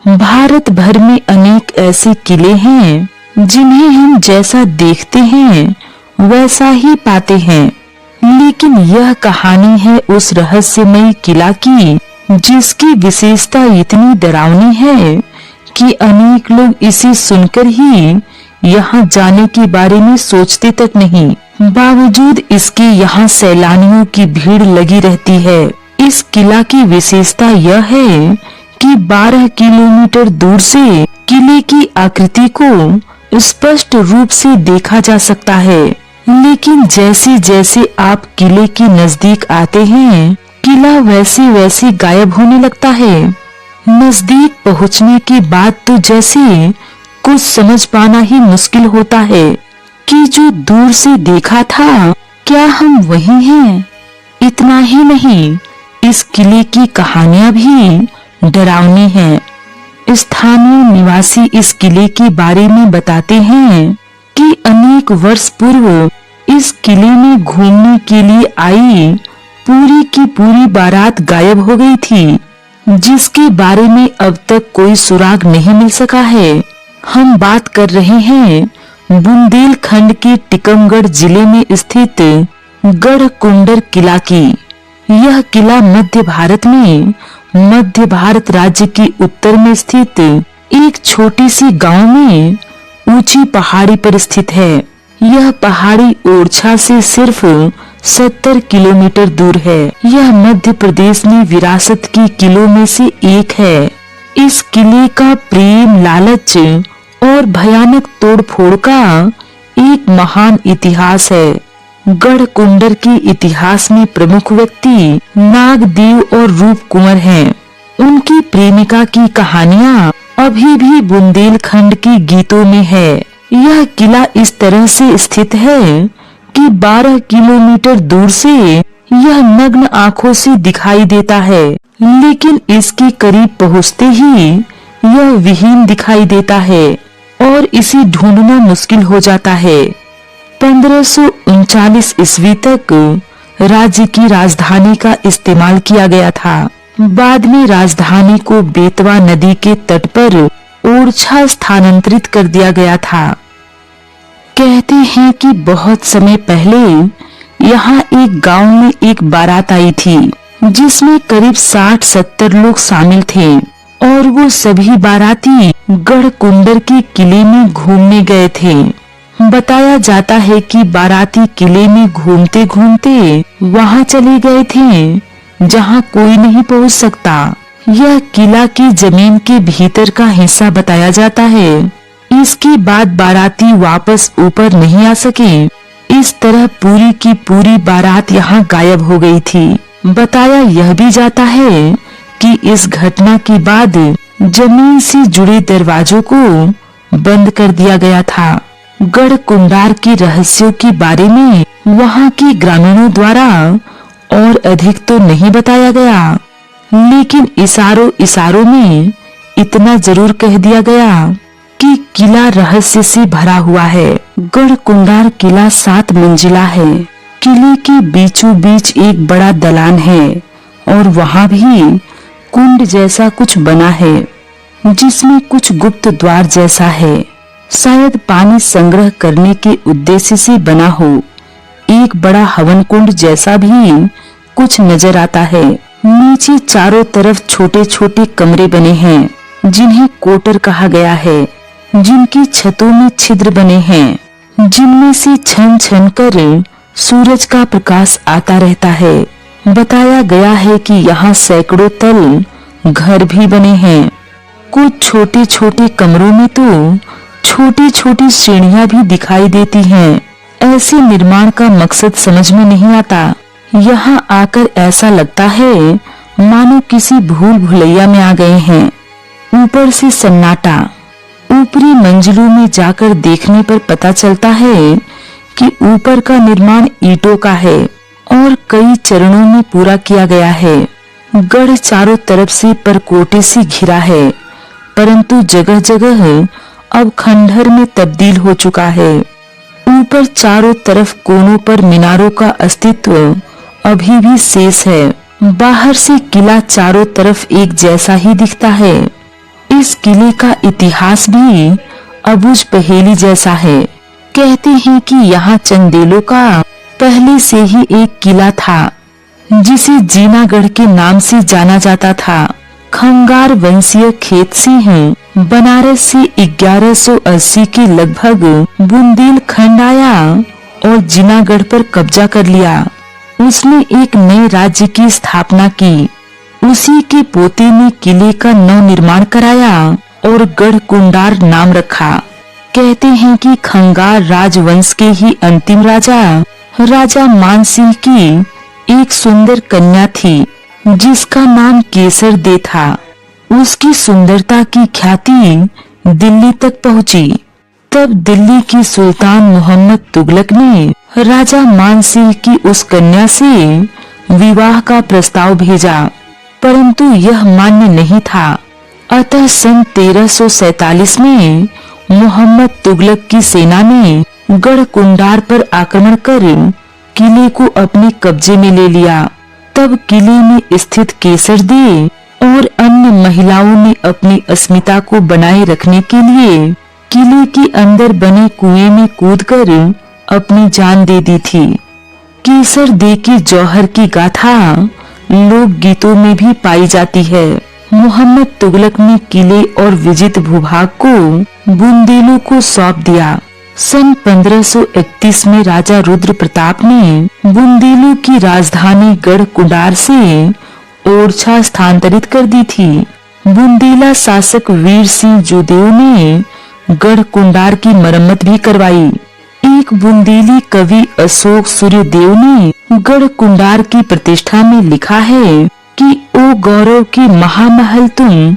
भारत भर में अनेक ऐसे किले हैं जिन्हें हम जैसा देखते हैं वैसा ही पाते हैं, लेकिन यह कहानी है उस रहस्यमयी किला की जिसकी विशेषता इतनी डरावनी है कि अनेक लोग इसे सुनकर ही यहाँ जाने के बारे में सोचते तक नहीं। बावजूद इसके यहाँ सैलानियों की भीड़ लगी रहती है। इस किला की विशेषता यह है कि 12 किलोमीटर दूर से किले की आकृति को स्पष्ट रूप से देखा जा सकता है, लेकिन जैसे जैसे आप किले के नजदीक आते हैं किला वैसे वैसे गायब होने लगता है। नजदीक पहुंचने के बाद तो जैसे कुछ समझ पाना ही मुश्किल होता है कि जो दूर से देखा था क्या हम वही हैं। इतना ही नहीं, इस किले की कहानियां भी डरावनी हैं। स्थानीय निवासी इस किले के बारे में बताते हैं कि अनेक वर्ष पूर्व इस किले में घूमने के लिए आई पूरी की पूरी बारात गायब हो गई थी, जिसके बारे में अब तक कोई सुराग नहीं मिल सका है। हम बात कर रहे हैं बुंदेलखंड के टीकमगढ़ जिले में स्थित गढ़कुंडर किला की। यह किला मध्य भारत में मध्य भारत राज्य के उत्तर में स्थित एक छोटी सी गांव में ऊंची पहाड़ी पर स्थित है। यह पहाड़ी ओरछा से सिर्फ 70 किलोमीटर दूर है। यह मध्य प्रदेश में विरासत के किलों में से एक है। इस किले का प्रेम, लालच और भयानक तोड़फोड़ का एक महान इतिहास है। गढ़कुंडर के इतिहास में प्रमुख व्यक्ति नागदेव और रूपकुंवर हैं। उनकी प्रेमिका की कहानियां अभी भी बुंदेलखंड के गीतों में है। यह किला इस तरह से स्थित है कि 12 किलोमीटर दूर से यह नग्न आंखों से दिखाई देता है, लेकिन इसके करीब पहुंचते ही यह विहीन दिखाई देता है और इसे ढूंढना मुश्किल हो जाता है। 1539 ईस्वी तक राज्य की राजधानी का इस्तेमाल किया गया था। बाद में राजधानी को बेतवा नदी के तट पर ओरछा स्थानांतरित कर दिया गया था। कहते हैं कि बहुत समय पहले यहाँ एक गांव में एक बारात आई थी जिसमें करीब 60-70 लोग शामिल थे और वो सभी बाराती गढ़कुंडर के किले में घूमने गए थे। बताया जाता है कि बाराती किले में घूमते घूमते वहाँ चले गए थे जहाँ कोई नहीं पहुँच सकता। यह किला की जमीन के भीतर का हिस्सा बताया जाता है। इसके बाद बाराती वापस ऊपर नहीं आ सके। इस तरह पूरी की पूरी बारात यहाँ गायब हो गई थी। बताया यह भी जाता है कि इस घटना के बाद जमीन से जुड़े दरवाजों को बंद कर दिया गया था। गढ़कुंडार के रहस्यों के बारे में वहाँ के ग्रामीणों द्वारा और अधिक तो नहीं बताया गया, लेकिन इशारों इशारों में इतना जरूर कह दिया गया कि किला रहस्य से भरा हुआ है। गढ़कुंडार किला 7 मंजिला है। किले के बीचों बीच एक बड़ा दलान है और वहाँ भी कुंड जैसा कुछ बना है जिसमें कुछ गुप्त द्वार जैसा है। शायद पानी संग्रह करने के उद्देश्य से बना हो। एक बड़ा हवन कुंड जैसा भी कुछ नजर आता है। नीचे चारों तरफ छोटे छोटे कमरे बने हैं जिन्हें कोटर कहा गया है, जिनकी छतों में छिद्र बने हैं जिनमें से छन छन कर सूरज का प्रकाश आता रहता है। बताया गया है कि यहाँ सैकड़ों तल घर भी बने हैं। कुछ छोटे छोटे कमरों में तो छोटी छोटी सीढ़ियां भी दिखाई देती हैं। ऐसे निर्माण का मकसद समझ में नहीं आता। यहाँ आकर ऐसा लगता है मानो किसी भूल भुलैया में आ गए हैं। ऊपर से सन्नाटा। ऊपरी मंजिलों में जाकर देखने पर पता चलता है कि ऊपर का निर्माण ईंटों का है और कई चरणों में पूरा किया गया है। गढ़ चारों तरफ से परकोटे से घिरा है, परंतु जगह जगह अब खंडहर में तब्दील हो चुका है। ऊपर चारों तरफ कोनों पर मीनारों का अस्तित्व अभी भी शेष है। बाहर से किला चारों तरफ एक जैसा ही दिखता है। इस किले का इतिहास भी अबूझ पहेली जैसा है। कहते हैं कि यहाँ चंदेलों का पहले से ही एक किला था जिसे जीनागढ़ के नाम से जाना जाता था। खंगार वंशीय खेत सिंह बनारस से 1180 के लगभग बुंदेलखंड आया और जीनागढ़ पर कब्जा कर लिया। उसने एक नए राज्य की स्थापना की। उसी के पोते ने किले का नव निर्माण कराया और गढ़ कुंडार नाम रखा। कहते हैं कि खंगार राजवंश के ही अंतिम राजा मान सिंह की एक सुंदर कन्या थी जिसका नाम केसर दे था। उसकी सुंदरता की ख्याति दिल्ली तक पहुंची। तब दिल्ली की सुल्तान मोहम्मद तुगलक ने राजा मान सिंह की उस कन्या से विवाह का प्रस्ताव भेजा, परंतु यह मान्य नहीं था। अतः सन 1347 में मोहम्मद तुगलक की सेना ने गढ़ कुंडार पर आक्रमण कर किले को अपने कब्जे में ले लिया। तब किले में स्थित केसर दे और अन्य महिलाओं ने अपनी अस्मिता को बनाए रखने के लिए किले के अंदर बने कुएं में कूदकर अपनी जान दे दी थी। केसर दे की जौहर की गाथा लोक गीतों में भी पाई जाती है। मोहम्मद तुगलक ने किले और विजित भूभाग को बुंदेलों को सौंप दिया। सन 1531 में राजा रुद्र प्रताप ने बुंदेलों की राजधानी गढ़ कुंडार से ओरछा स्थानांतरित कर दी थी। बुंदेला शासक वीर सिंह जोदेव ने गढ़ कुंडार की मरम्मत भी करवाई। एक बुंदेली कवि अशोक सूर्यदेव ने गढ़ कुंडार की प्रतिष्ठा में लिखा है कि ओ गौरव के महामहल तुम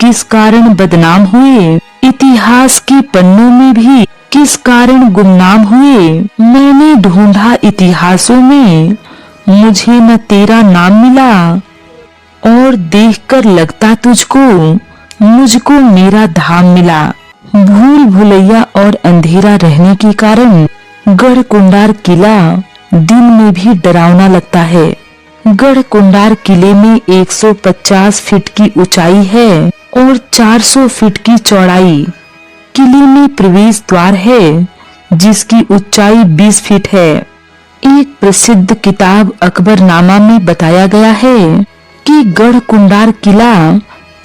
किस कारण बदनाम हुए, इतिहास के पन्नों में भी किस कारण गुमनाम हुए। मैंने ढूंढा इतिहासों में, मुझे न तेरा नाम मिला, और देखकर लगता तुझको मुझको मेरा धाम मिला। भूल भुलैया और अंधेरा रहने के कारण गढ़ कुंडार किला दिन में भी डरावना लगता है। गढ़ कुंडार किले में 150 फीट की ऊंचाई है और 400 फीट की चौड़ाई। किले में प्रवेश द्वार है जिसकी ऊंचाई 20 फीट है। एक प्रसिद्ध किताब अकबरनामा में बताया गया है कि गढ़ कुंडार किला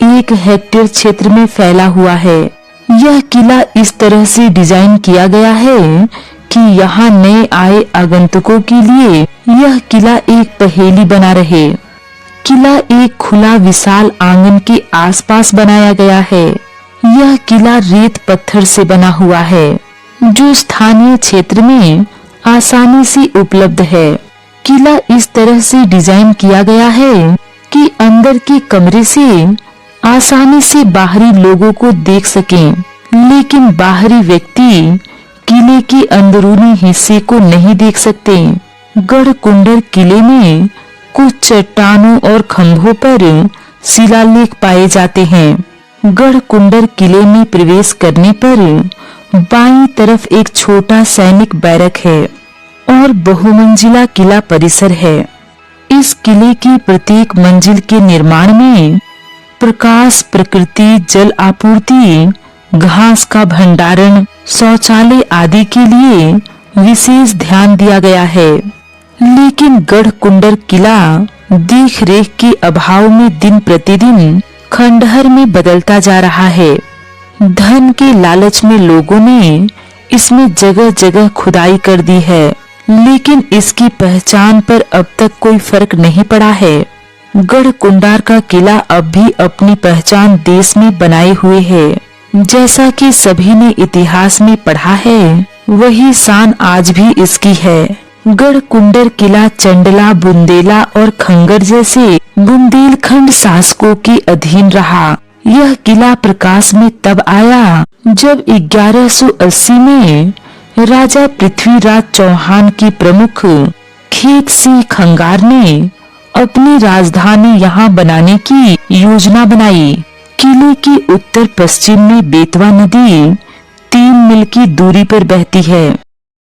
1 हेक्टेयर क्षेत्र में फैला हुआ है। यह किला इस तरह से डिजाइन किया गया है कि यहाँ नए आए आगंतुकों के लिए यह किला एक पहेली बना रहे। किला एक खुला विशाल आंगन के आसपास बनाया गया है। यह किला रेत पत्थर से बना हुआ है जो स्थानीय क्षेत्र में आसानी से उपलब्ध है। किला इस तरह से डिजाइन किया गया है कि अंदर के कमरे से आसानी से बाहरी लोगों को देख सकें, लेकिन बाहरी व्यक्ति किले के अंदरूनी हिस्से को नहीं देख सकते। गढ़ कुंडर किले में कुछ चट्टानों और खंभों पर शिलालेख पाए जाते हैं। गढ़ कुंडर किले में प्रवेश करने पर बाईं तरफ एक छोटा सैनिक बैरक है और बहुमंजिला किला परिसर है। इस किले की प्रत्येक मंजिल के निर्माण में प्रकाश, प्रकृति, जल आपूर्ति, घास का भंडारण, शौचालय आदि के लिए विशेष ध्यान दिया गया है। लेकिन गढ़ कुंडर किला देख रेख के अभाव में दिन प्रतिदिन खंडहर में बदलता जा रहा है। धन के लालच में लोगों ने इसमें जगह जगह खुदाई कर दी है, लेकिन इसकी पहचान पर अब तक कोई फर्क नहीं पड़ा है। गढ़ कुंडार का किला अब भी अपनी पहचान देश में बनाए हुए है। जैसा कि सभी ने इतिहास में पढ़ा है, वही शान आज भी इसकी है। गढ़ कुंडर किला चंडला, बुंदेला और खंगर जैसे बुंदेलखंड शासकों के अधीन रहा। यह किला प्रकाश में तब आया जब 1180 में राजा पृथ्वीराज चौहान की प्रमुख खेत सिंह खंगार ने अपनी राजधानी यहाँ बनाने की योजना बनाई। किले के उत्तर पश्चिम में बेतवा नदी 3 मील की दूरी पर बहती है।